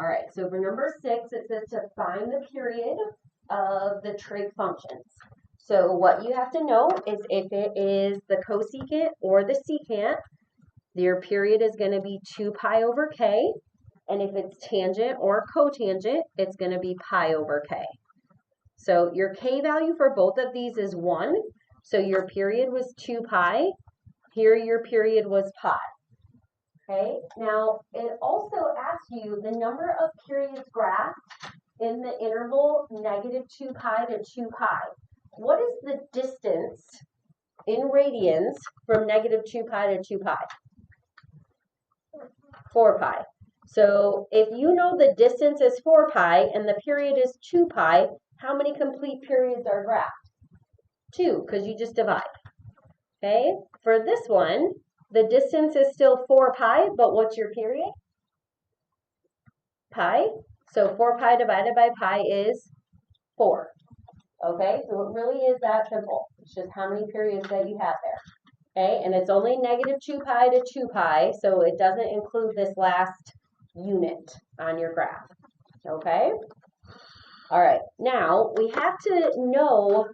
All right, so for number 6, it says to find the period of the trig functions. So what you have to know is if it is the cosecant or the secant, your period is going to be 2 pi over k. And if it's tangent or cotangent, it's going to be pi over k. So your k value for both of these is 1. So your period was 2 pi. Here your period was pi. Okay, now it also asks you the number of periods graphed in the interval negative 2 pi to 2 pi. What is the distance in radians from negative 2 pi to 2 pi? 4 pi. So if you know the distance is 4 pi and the period is 2 pi, how many complete periods are graphed? 2, because you just divide. Okay, for this one, the distance is still 4 pi, but what's your period? Pi. So 4 pi divided by pi is 4. Okay, so it really is that simple. It's just how many periods that you have there. Okay, and it's only negative 2 pi to 2 pi, so it doesn't include this last unit on your graph. Okay? All right, now we have to know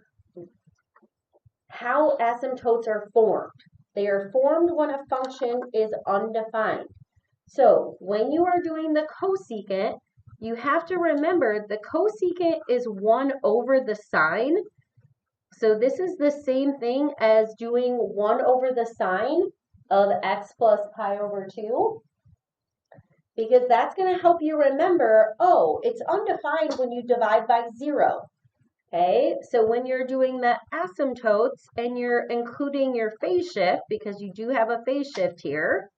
how asymptotes are formed. They are formed when a function is undefined. So when you are doing the cosecant, you have to remember the cosecant is 1 over the sine. So this is the same thing as doing 1 over the sine of x plus pi over 2. Because that's going to help you remember, oh, it's undefined when you divide by 0. Okay, so when you're doing the asymptotes and you're including your phase shift, because you do have a phase shift here,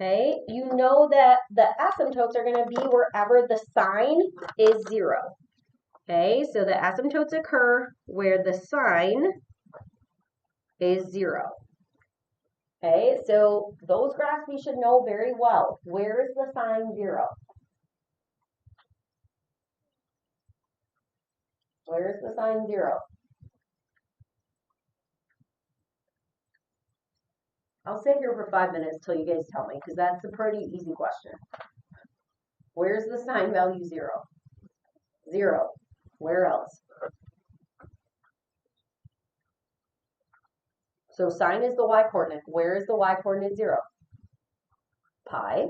okay, you know that the asymptotes are going to be wherever the sign is 0. Okay, so the asymptotes occur where the sign is 0. Okay, so those graphs we should know very well. Where is the sign 0? Where is the sign 0? I'll sit here for 5 minutes till you guys tell me, because that's a pretty easy question. Where's the sign value 0? 0. Where else? So sine is the y-coordinate. Where is the y-coordinate 0? Pi.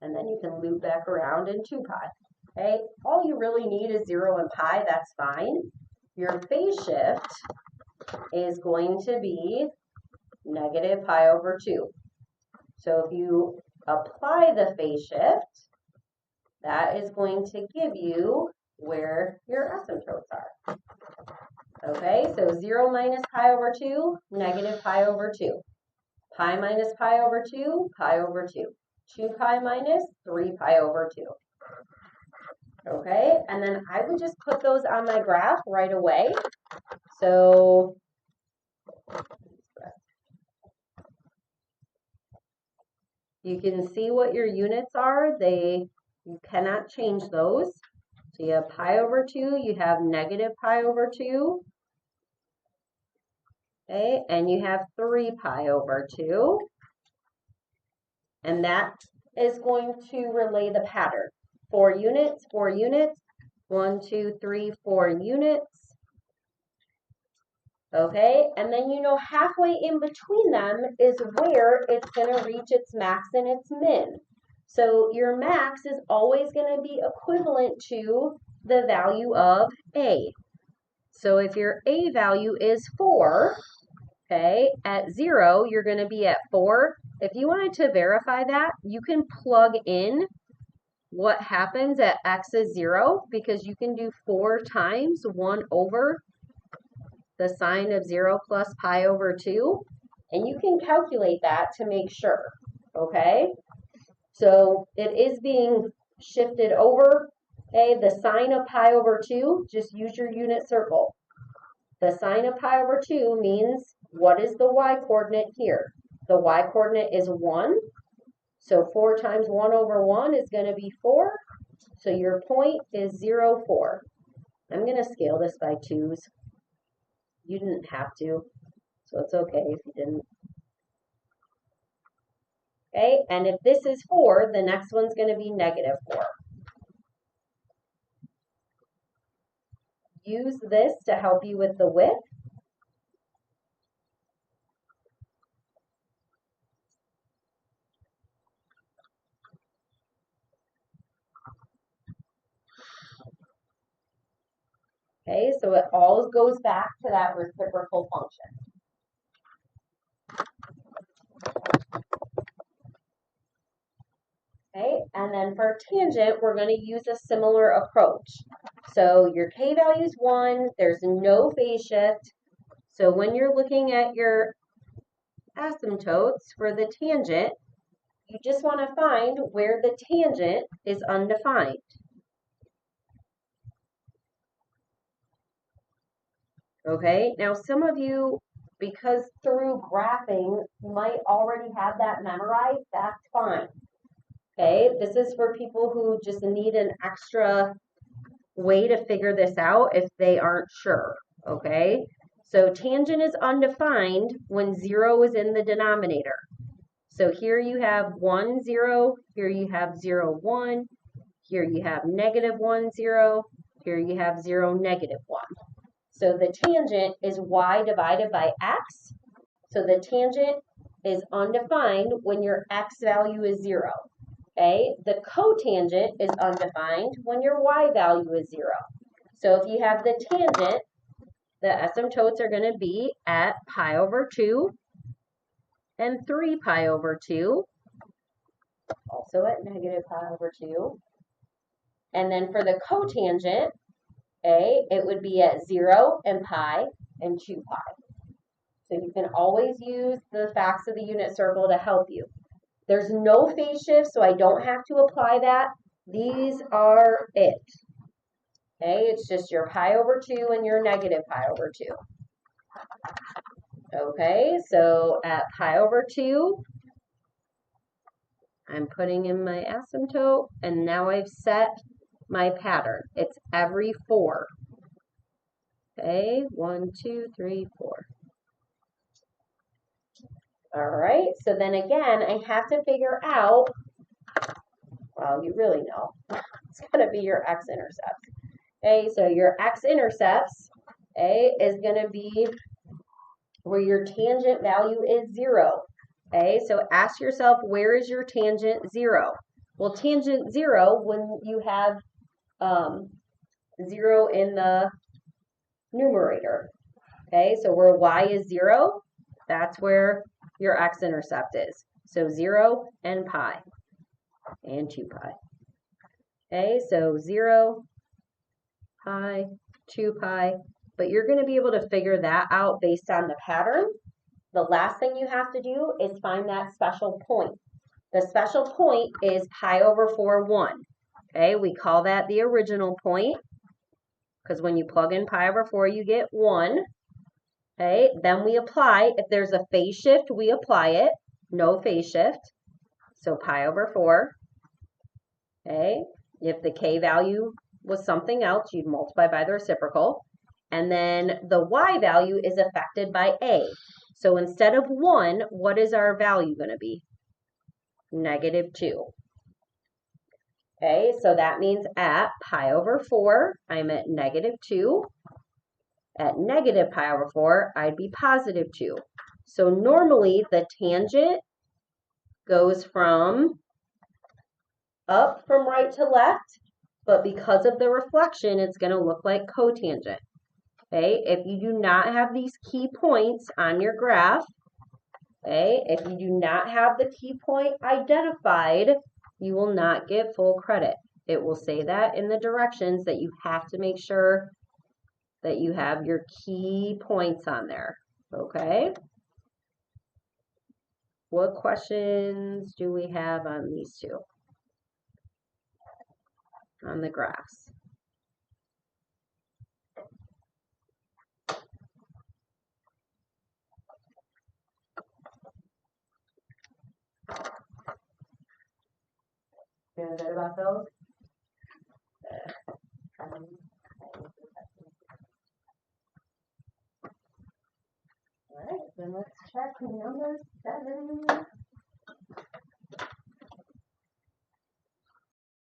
And then you can loop back around in 2 pi. Okay, all you really need is 0 and pi, that's fine. Your phase shift is going to be negative pi over 2. So if you apply the phase shift, that is going to give you where your asymptotes are. Okay, so 0 minus pi over 2, negative pi over 2. Pi minus pi over 2, pi over 2. 2 pi minus 3 pi over 2. Okay, and then I would just put those on my graph right away. So you can see what your units are. You cannot change those. So you have pi over 2, you have negative pi over 2. Okay, and you have 3 pi over 2. And that is going to relay the pattern. 4 units, 4 units, 1, 2, 3, 4 units. Okay, and then you know halfway in between them is where it's going to reach its max and its min. So your max is always going to be equivalent to the value of A. So if your A value is 4, okay, at 0, you're going to be at 4. If you wanted to verify that, you can plug in what happens at x is 0, because you can do 4 times 1 over the sine of 0 plus pi over 2, and you can calculate that to make sure, okay? So it is being shifted over, okay? The sine of pi over 2, just use your unit circle. The sine of pi over 2 means what is the y-coordinate here? The y-coordinate is 1. So 4 times 1 over 1 is going to be 4. So your point is 0, 4. I'm going to scale this by 2s. You didn't have to, so it's okay if you didn't. Okay, and if this is 4, the next one's going to be negative 4. Use this to help you with the width. Okay, so it all goes back to that reciprocal function. Okay, and then for tangent, we're going to use a similar approach. So your k value is 1, there's no phase shift. So when you're looking at your asymptotes for the tangent, you just want to find where the tangent is undefined. Okay, now some of you, because through graphing, might already have that memorized, that's fine. Okay, this is for people who just need an extra way to figure this out if they aren't sure. Okay, so tangent is undefined when 0 is in the denominator. So here you have 1, 0, here you have 0, 1, here you have negative 1, 0, here you have 0, negative 1. So the tangent is y divided by x. So the tangent is undefined when your x value is 0. Okay, the cotangent is undefined when your y value is 0. So if you have the tangent, the asymptotes are going to be at pi over 2 and 3 pi over 2, also at negative pi over 2. And then for the cotangent, it would be at 0 and pi and 2 pi. So you can always use the facts of the unit circle to help you. There's no phase shift, so I don't have to apply that. These are it. Okay, it's just your pi over 2 and your negative pi over 2. Okay, so at pi over 2, I'm putting in my asymptote, and now I've set my pattern. It's every 4. Okay, 1, 2, 3, 4. All right, so then again, I have to figure out, well, you really know, it's going to be your x-intercepts. Okay, so your x-intercepts, is going to be where your tangent value is 0. Okay, so ask yourself, where is your tangent 0? Well, tangent 0, when you have 0 in the numerator. Okay, so where y is 0, that's where your x-intercept is. So 0 and pi and 2 pi. Okay, so 0, pi, 2 pi, but you're going to be able to figure that out based on the pattern. The last thing you have to do is find that special point. The special point is pi over 4, 1. Okay, we call that the original point because when you plug in pi over 4, you get 1. Okay, then we apply, if there's a phase shift, we apply it. No phase shift, so pi over 4. Okay, if the k value was something else, you'd multiply by the reciprocal. And then the y value is affected by a. So instead of 1, what is our value going to be? Negative 2. Okay, so that means at pi over 4, I'm at negative 2. At negative pi over 4, I'd be positive 2. So normally the tangent goes from up from right to left, but because of the reflection, it's going to look like cotangent. Okay, if you do not have these key points on your graph, okay, if you do not have the key point identified, you will not get full credit. It will say that in the directions that you have to make sure that you have your key points on there, okay? What questions do we have on these two? On the graphs. Feeling good about those? All right, then let's check number 7.